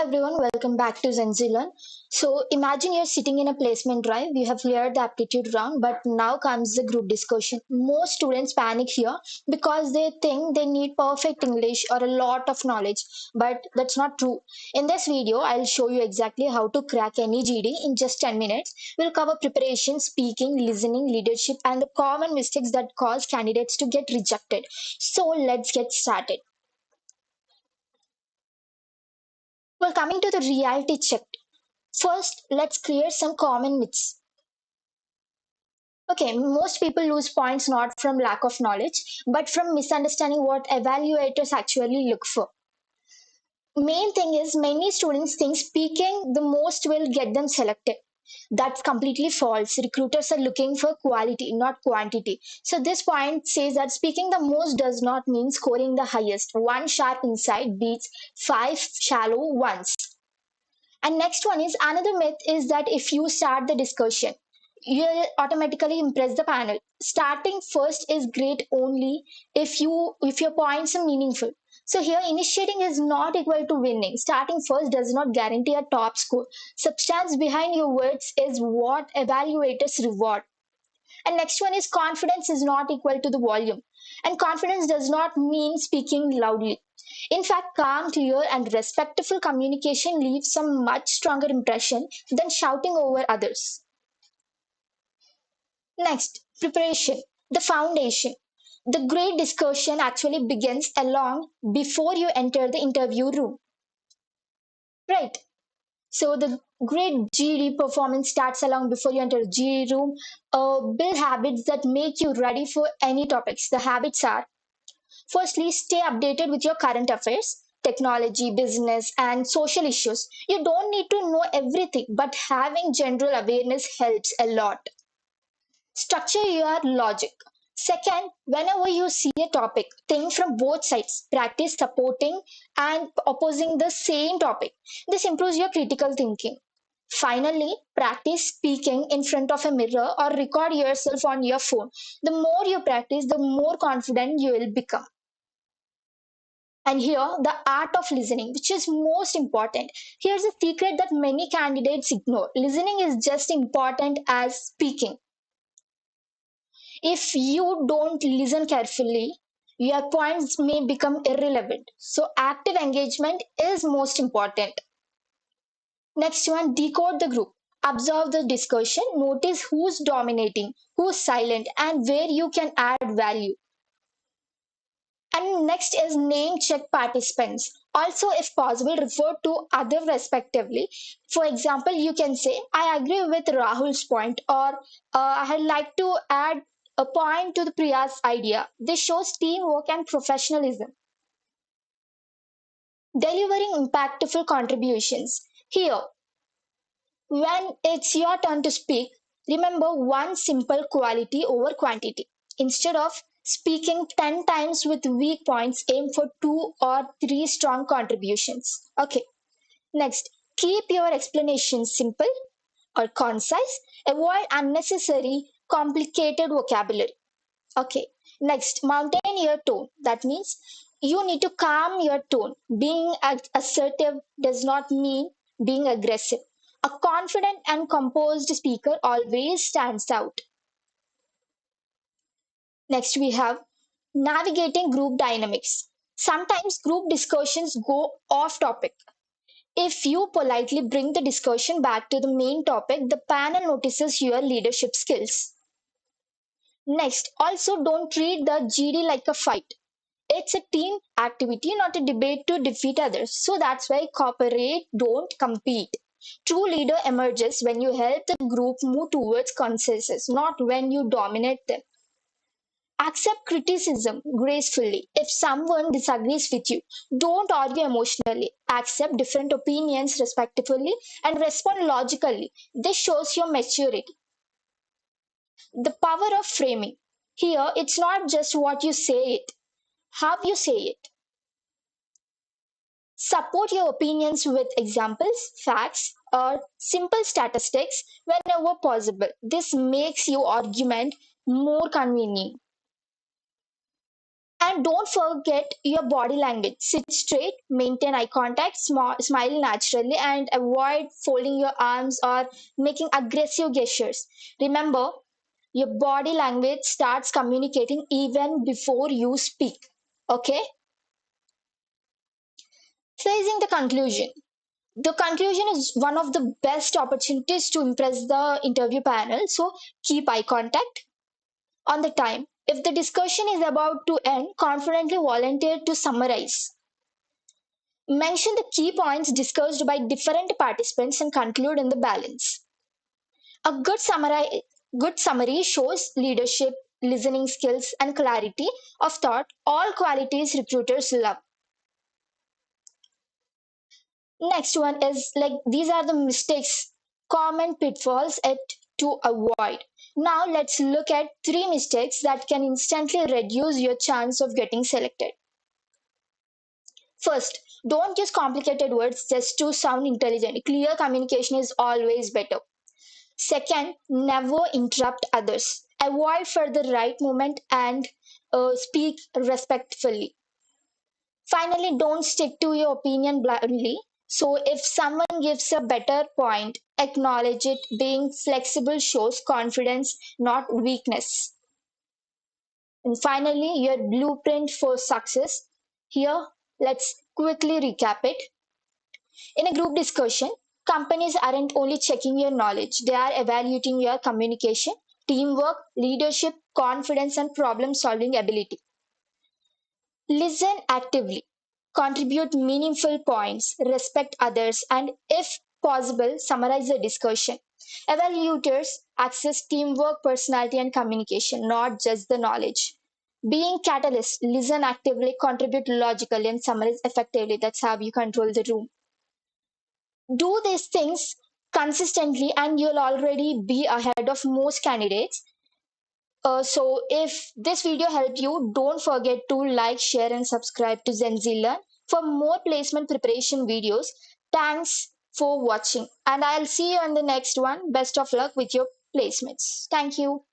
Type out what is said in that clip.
everyone, welcome back to Zenzilan. So imagine you're sitting in a placement drive, you have cleared the aptitude round, but now comes the group discussion. Most students panic here because they think they need perfect English or a lot of knowledge, but that's not true. In this video, I'll show you exactly how to crack any GD in just 10 minutes. We'll cover preparation, speaking, listening, leadership, and the common mistakes that cause candidates to get rejected. So let's get started. Well, coming to the reality check. First, let's clear some common myths. Okay, most people lose points not from lack of knowledge, but from misunderstanding what evaluators actually look for. Main thing is many students think speaking the most will get them selected. That's completely false. Recruiters are looking for quality, not quantity. So this point says that speaking the most does not mean scoring the highest. One sharp insight beats five shallow ones. And next one is another myth is that if you start the discussion, you'll automatically impress the panel. Starting first is great only if your points are meaningful. So here initiating is not equal to winning. Starting first does not guarantee a top score. Substance behind your words is what evaluators reward. And next one is confidence is not equal to the volume. And confidence does not mean speaking loudly. In fact, calm, clear, and respectful communication leaves a much stronger impression than shouting over others. Next, preparation, the foundation. The great discussion actually begins along before you enter the interview room. Right. So the great GD performance starts along before you enter the GD room. Build habits that make you ready for any topics. The habits are firstly, stay updated with your current affairs, technology, business, and social issues. You don't need to know everything, but having general awareness helps a lot. Structure your logic. Second, whenever you see a topic, think from both sides. Practice supporting and opposing the same topic. This improves your critical thinking. Finally, practice speaking in front of a mirror or record yourself on your phone. The more you practice, the more confident you will become. And here, the art of listening, which is most important. Here's a secret that many candidates ignore. Listening is just important as speaking. If you don't listen carefully, your points may become irrelevant. So, active engagement is most important. Next one, decode the group. Observe the discussion, notice who's dominating, who's silent, and where you can add value. And next is name check participants. Also, if possible, refer to other respectively. For example, you can say, I agree with Rahul's point, or I'd like to add a point to the Priya's idea. This shows teamwork and professionalism. Delivering impactful contributions. Here, when it's your turn to speak, remember one simple quality over quantity. Instead of speaking 10 times with weak points, aim for 2 or 3 strong contributions. Okay, next, keep your explanations simple or concise. Avoid unnecessary, complicated vocabulary. Okay, next, maintain your tone. That means you need to calm your tone. Being assertive does not mean being aggressive. A confident and composed speaker always stands out. Next, we have navigating group dynamics. Sometimes group discussions go off topic. If you politely bring the discussion back to the main topic, the panel notices your leadership skills. Next, also don't treat the GD like a fight. It's a team activity, not a debate to defeat others. So that's why cooperate, don't compete. True leader emerges when you help the group move towards consensus, not when you dominate them. Accept criticism gracefully. If someone disagrees with you, don't argue emotionally. Accept different opinions respectfully and respond logically. This shows your maturity. The power of framing. Here, it's not just what you say it, how you say it. Support your opinions with examples, facts, or simple statistics whenever possible. This makes your argument more convenient. And don't forget your body language. Sit straight, maintain eye contact, smile naturally, and avoid folding your arms or making aggressive gestures. Remember, your body language starts communicating even before you speak. Okay? Facing the conclusion. The conclusion is one of the best opportunities to impress the interview panel. So keep eye contact on the time. If the discussion is about to end, confidently volunteer to summarize. Mention the key points discussed by different participants and conclude in the balance. A good summary shows leadership, listening skills, and clarity of thought, all qualities recruiters love. Next one is like these are the mistakes, common pitfalls at to avoid. Now let's look at three mistakes that can instantly reduce your chance of getting selected. First, don't use complicated words just to sound intelligent. Clear communication is always better. Second, never interrupt others. Avoid for the right moment and speak respectfully. Finally, don't stick to your opinion blindly. So, if someone gives a better point, acknowledge it. Being flexible shows confidence, not weakness. And finally, your blueprint for success. Here, let's quickly recap it. In a group discussion, companies aren't only checking your knowledge, they are evaluating your communication, teamwork, leadership, confidence, and problem solving ability. Listen actively, contribute meaningful points, respect others, and if possible, summarize the discussion. Evaluators assess teamwork, personality, and communication, not just the knowledge. Being catalyst, listen actively, contribute logically, and summarize effectively. That's how you control the room. Do these things consistently, and you'll already be ahead of most candidates. So if this video helped you, don't forget to like, share, and subscribe to Zenzi Learn for more placement preparation videos. Thanks for watching, and I'll see you in the next one. Best of luck with your placements. Thank you.